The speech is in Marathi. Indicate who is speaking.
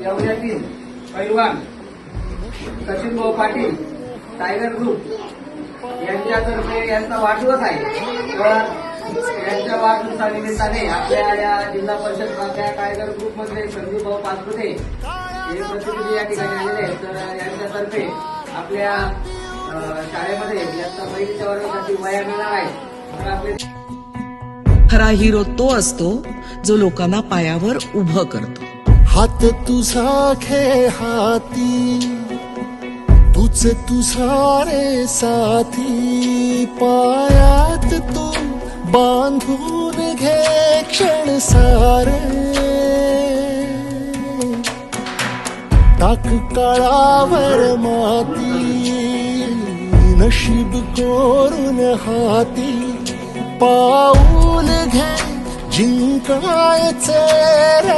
Speaker 1: दौऱ्यातील पैलवान सचिनभाऊ पाटील टायगर ग्रुप यांच्यातर्फे यांचा वाढदिवस आहे. तर यांच्या वाढदिवसानिमित्ताने आपल्या या जिल्हा परिषद मधल्या टायगर ग्रुप मधले संजूभाऊ पाचपुते हे प्रतिनिधी या ठिकाणी आलेले आहेत. तर यांच्यातर्फे आपल्या शाळेमध्ये इयत्ता पहिलीच्या वर्गासाठी वह्या मिळणार आहेत. तर आपले
Speaker 2: खरा हिरो तो असतो जो लोकांना पायावर उभं करतो.
Speaker 3: हात तुझा खे हाती, तूच तुझा रे साथी, पायात तू बांधून घे क्षण सारे, टाक काळावर माती, नशीब कोरून हाती, पाऊल घे जिंकायचे रे